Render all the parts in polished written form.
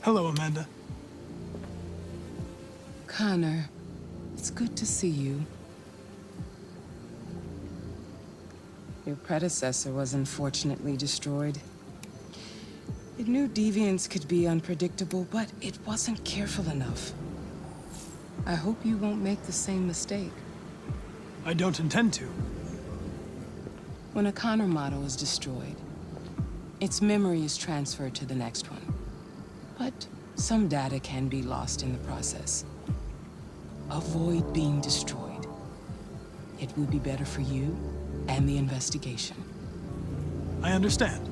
Hello, Amanda. Connor, it's good to see you. Your predecessor was unfortunately destroyed. It knew deviants could be unpredictable, but it wasn't careful enough. I hope you won't make the same mistake. I don't intend to. When a Connor model is destroyed, its memory is transferred to the next one. But some data can be lost in the process. Avoid being destroyed. It will be better for you and the investigation. I understand.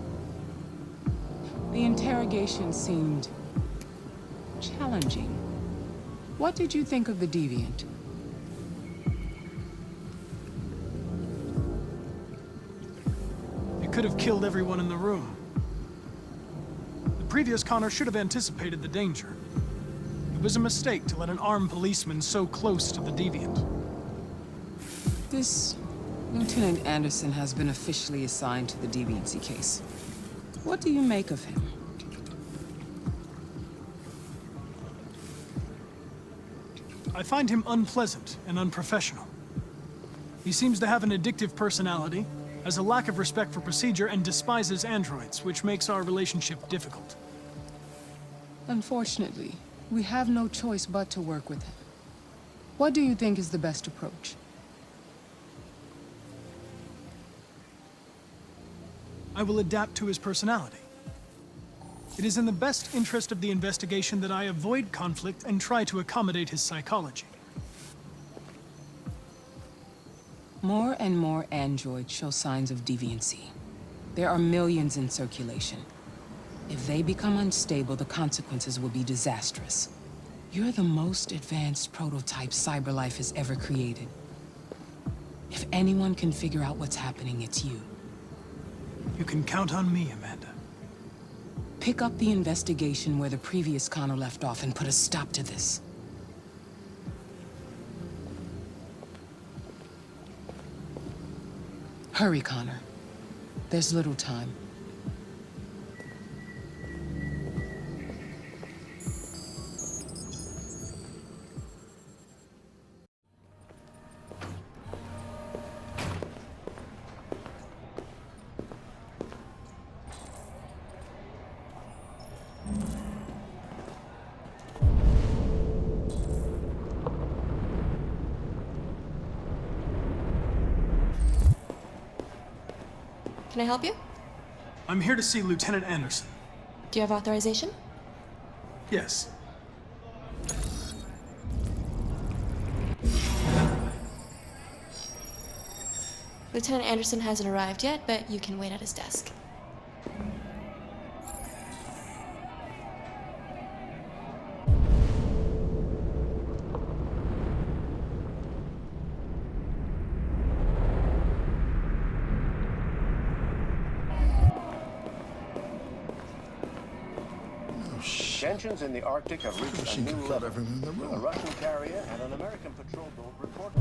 The interrogation seemed challenging. What did you think of the deviant? It could have killed everyone in the room. The previous Connor should have anticipated the danger. It was a mistake to let an armed policeman so close to the deviant. This Lieutenant Anderson has been officially assigned to the deviancy case. What do you make of him? I find him unpleasant and unprofessional. He seems to have an addictive personality, has a lack of respect for procedure, and despises androids, which makes our relationship difficult. Unfortunately, we have no choice but to work with him. What do you think is the best approach? I will adapt to his personality. It is in the best interest of the investigation that I avoid conflict and try to accommodate his psychology. More and more androids show signs of deviancy. There are millions in circulation. If they become unstable, the consequences will be disastrous. You're the most advanced prototype cyberlife has ever created. If anyone can figure out what's happening, it's you. You can count on me, Amanda. Pick up the investigation where the previous Connor left off and put a stop to this. Hurry, Connor. There's little time. Can I help you? I'm here to see Lieutenant Anderson. Do you have authorization? Yes. Lieutenant Anderson hasn't arrived yet, but you can wait at his desk. Tensions in the Arctic have reached a new level. A Russian carrier and an American patrol boat reported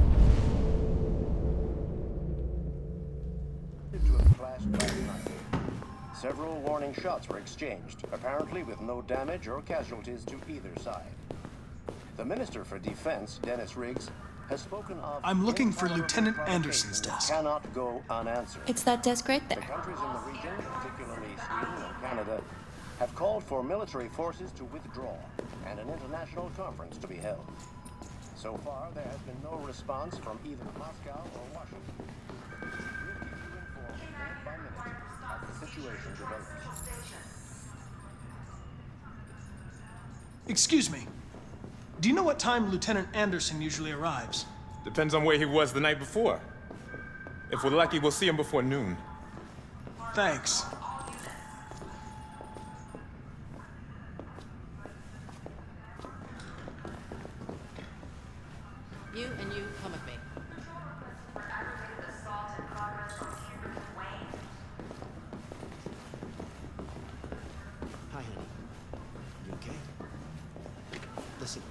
to have clashed last night. Several warning shots were exchanged, apparently with no damage or casualties to either side. The Minister for Defense, Dennis Riggs, has spoken of... I'm looking for Lieutenant Anderson's desk. ...cannot go unanswered. It's that desk right The there. countries in the region, particularly Sweden and Canada, have called for military forces to withdraw and an international conference to be held. So far, there has been no response from either Moscow or Washington. We'll keep you informed minute by minute as the situation develops. Excuse me. Do you know what time Lieutenant Anderson usually arrives? Depends on where he was the night before. If we're lucky, we'll see him before noon. Thanks. You and you come with me. Hi, honey. You okay? Listen.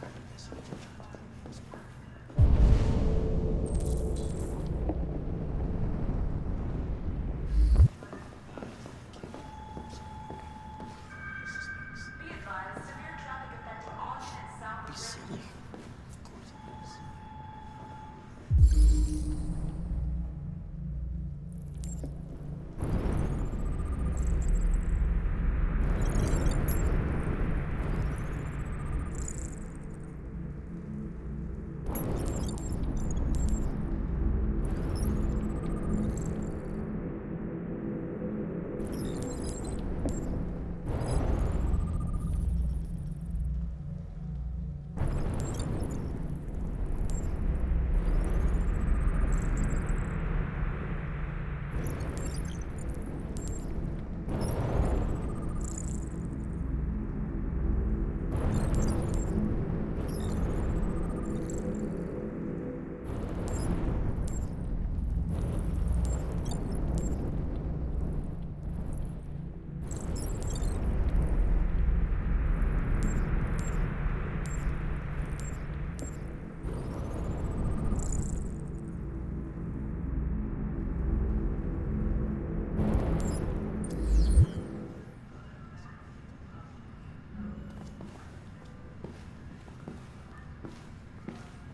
Be advised, severe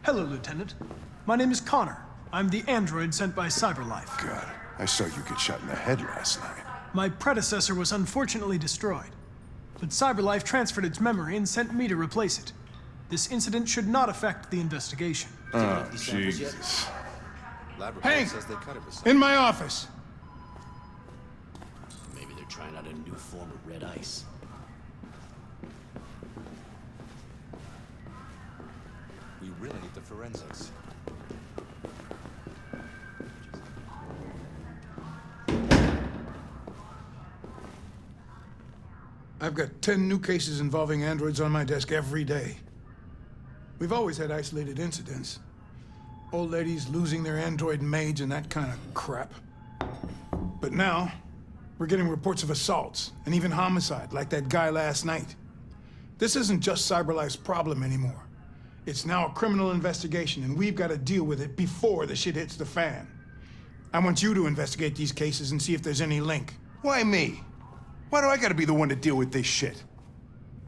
Hello, Lieutenant. My name is Connor. I'm the android sent by CyberLife. God, I saw you get shot in the head last night. My predecessor was unfortunately destroyed, but CyberLife transferred its memory and sent me to replace it. This incident should not affect the investigation. Oh, These samples yet? Jesus. Lab report Hank! says they cut it with something. In my office. Maybe they're trying out a new form of red ice. We really need the forensics. I've got 10 new cases involving androids on my desk every day. We've always had isolated incidents. Old ladies losing their android maids and that kind of crap. But now, we're getting reports of assaults and even homicide, like that guy last night. This isn't just CyberLife's problem anymore. It's now a criminal investigation, and we've got to deal with it before the shit hits the fan. I want you to investigate these cases and see if there's any link. Why me? Why do I gotta be the one to deal with this shit?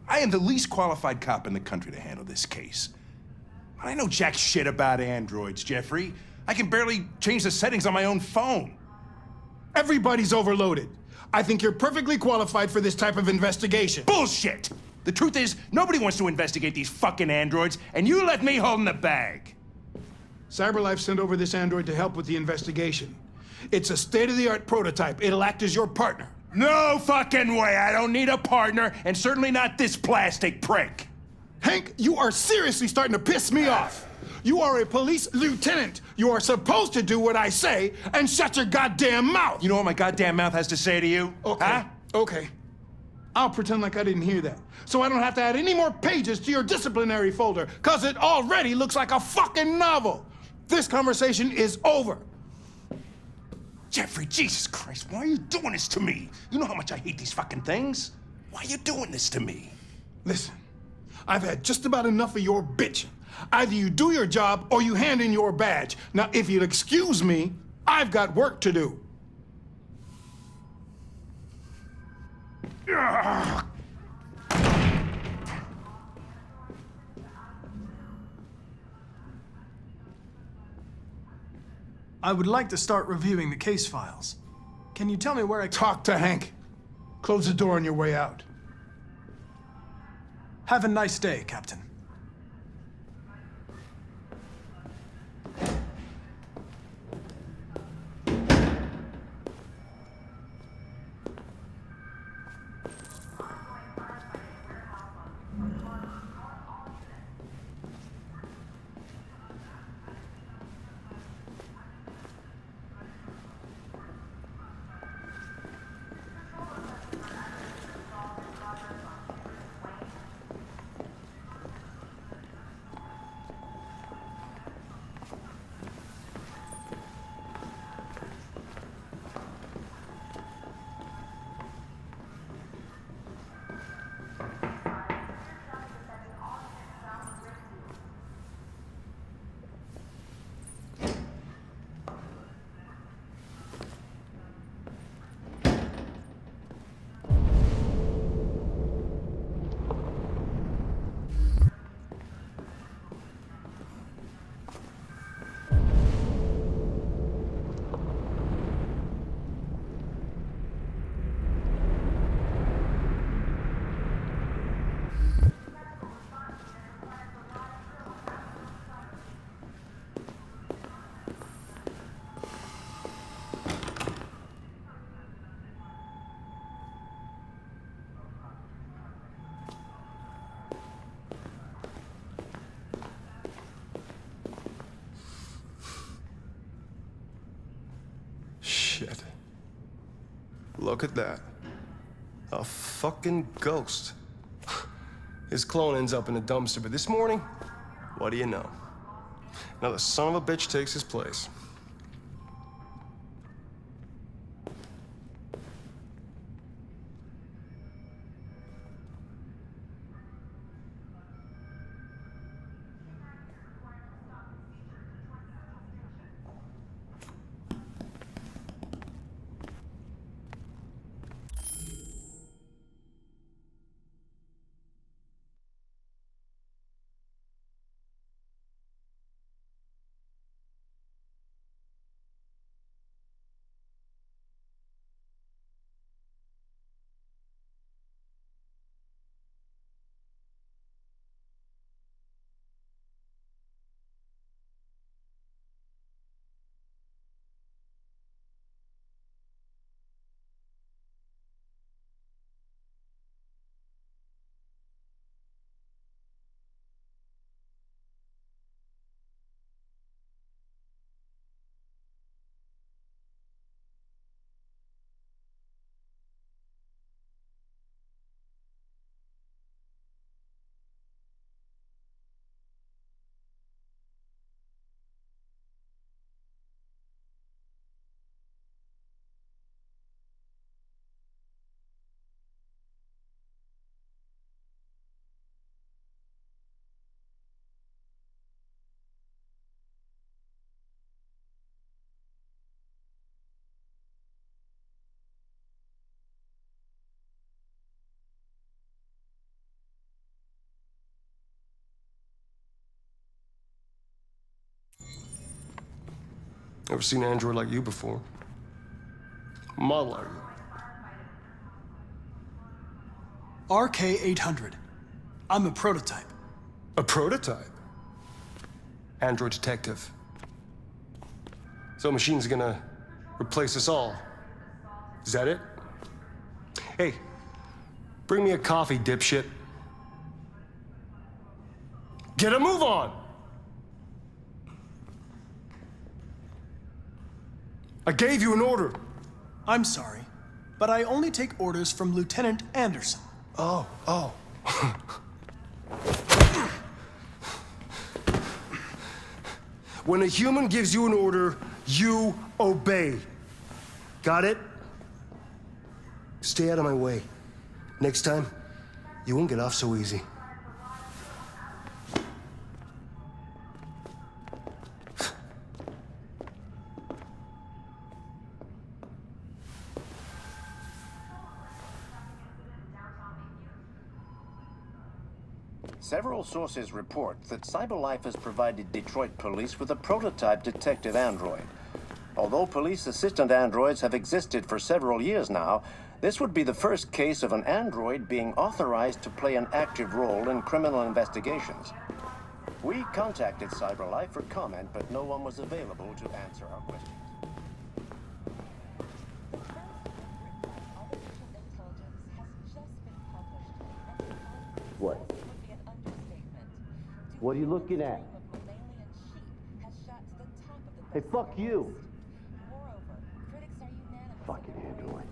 I am the least qualified cop in the country to handle this case. I know jack shit about androids, Jeffrey. I can barely change the settings on my own phone. Everybody's overloaded. I think you're perfectly qualified for this type of investigation. Bullshit! The truth is, nobody wants to investigate these fucking androids, and you left me holding the bag. CyberLife sent over this android to help with the investigation. It's a state-of-the-art prototype. It'll act as your partner. No fucking way! I don't need a partner, and certainly not this plastic prick. Hank, you are seriously starting to piss me off. You are a police lieutenant. You are supposed to do what I say and shut your goddamn mouth. You know what my goddamn mouth has to say to you? Okay, Huh? okay. I'll pretend like I didn't hear that, so I don't have to add any more pages to your disciplinary folder, because it already looks like a fucking novel. This conversation is over. Jeffrey, Jesus Christ, why are you doing this to me? You know how much I hate these fucking things. Why are you doing this to me? Listen, I've had just about enough of your bitching. Either you do your job or you hand in your badge. Now, if you'll excuse me, I've got work to do. I would like to start reviewing the case files. Can you tell me where I Talk to Hank. Close the door on your way out. Have a nice day, Captain. Shit. Look at that. A fucking ghost. His clone ends up in a dumpster, but this morning, what do you know? Another son of a bitch takes his place. Never seen an android like you before. Model are you? RK-800. I'm a prototype. A prototype? Android detective. So machine's gonna replace us all. Is that it? Hey, bring me a coffee, dipshit. Get a move on! I gave you an order. I'm sorry, but I only take orders from Lieutenant Anderson. Oh. When a human gives you an order, you obey. Got it? Stay out of my way. Next time, you won't get off so easy. Several sources report that CyberLife has provided Detroit police with a prototype detective android. Although police assistant androids have existed for several years now, this would be the first case of an android being authorized to play an active role in criminal investigations. We contacted CyberLife for comment, but no one was available to answer our questions. What? What are you looking at? Hey, fuck you! Fucking android.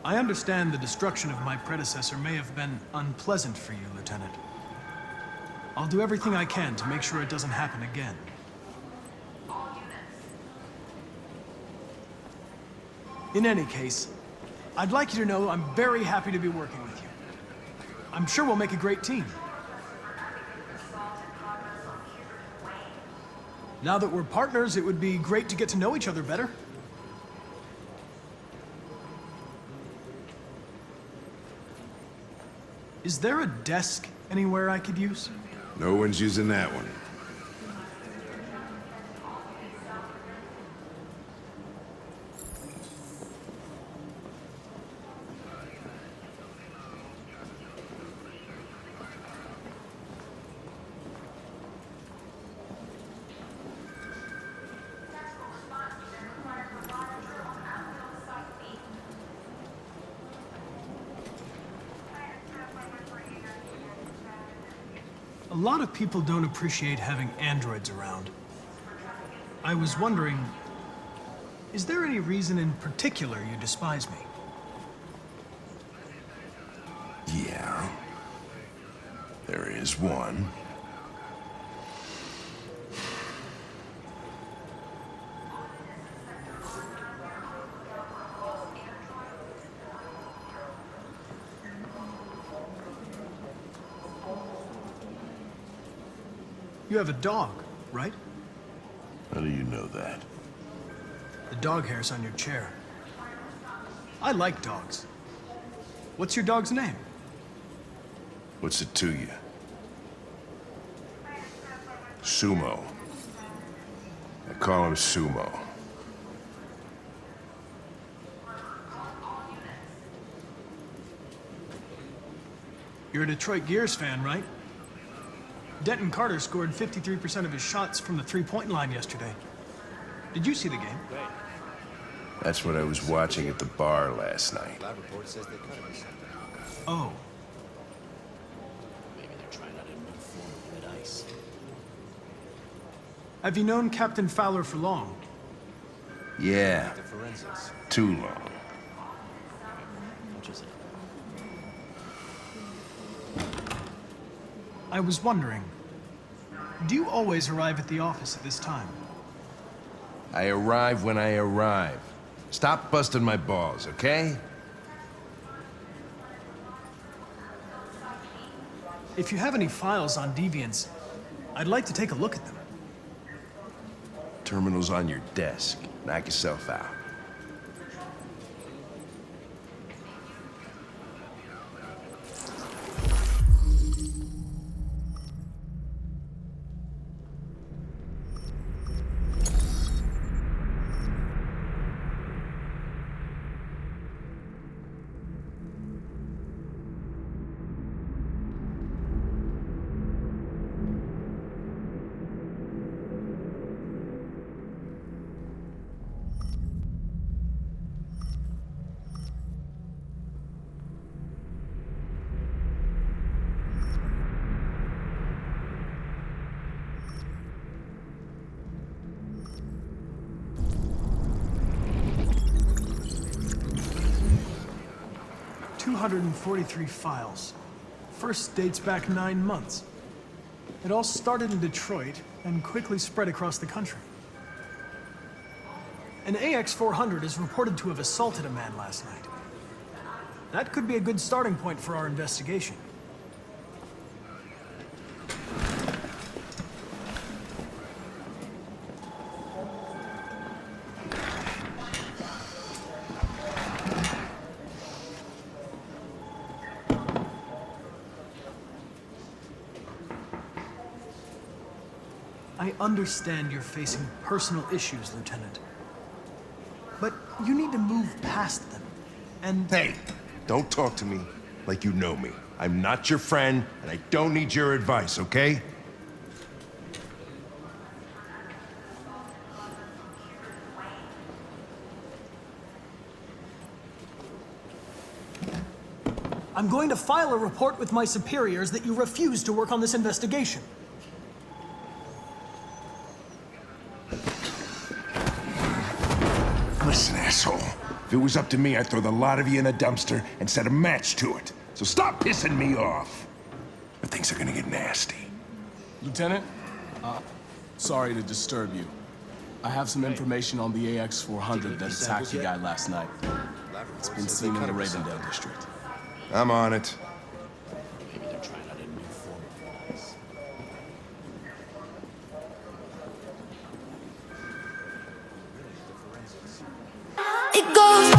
I understand the destruction of my predecessor may have been unpleasant for you, Lieutenant. I'll do everything I can to make sure it doesn't happen again. In any case, I'd like you to know I'm very happy to be working with you. I'm sure we'll make a great team. Now that we're partners, it would be great to get to know each other better. Is there a desk anywhere I could use? No one's using that one. A lot of people don't appreciate having androids around. I was wondering, is there any reason in particular you despise me? Yeah. There is one. You have a dog, right? How do you know that? The dog hair's on your chair. I like dogs. What's your dog's name? What's it to you? Sumo. I call him Sumo. You're a Detroit Gears fan, right? Denton Carter scored 53% of his shots from the three-point line yesterday. Did you see the game? That's what I was watching at the bar last night. Lab report says they cut him or something. Oh. Maybe they're trying out a new form of red ice. Have you known Captain Fowler for long? Yeah, The forensics. too long. Which is it? I was wondering, do you always arrive at the office at this time? I arrive when I arrive. Stop busting my balls, okay? If you have any files on deviants, I'd like to take a look at them. Terminal's on your desk. Knock yourself out. .243 files. First dates back 9 months. It all started in Detroit and quickly spread across the country. An AX-400 is reported to have assaulted a man last night. That could be a good starting point for our investigation. I understand you're facing personal issues, Lieutenant. But you need to move past them, and... Hey, don't talk to me like you know me. I'm not your friend, and I don't need your advice, okay? I'm going to file a report with my superiors that you refuse to work on this investigation. Listen, asshole. If it was up to me, I'd throw the lot of you in a dumpster and set a match to it. So stop pissing me off. But things are gonna get nasty. Lieutenant, sorry to disturb you. I have some information on the AX-400 that attacked the guy last night. It's been seen in the Ravendale district. I'm on it. Maybe they're trying out a new form of red ice. It goes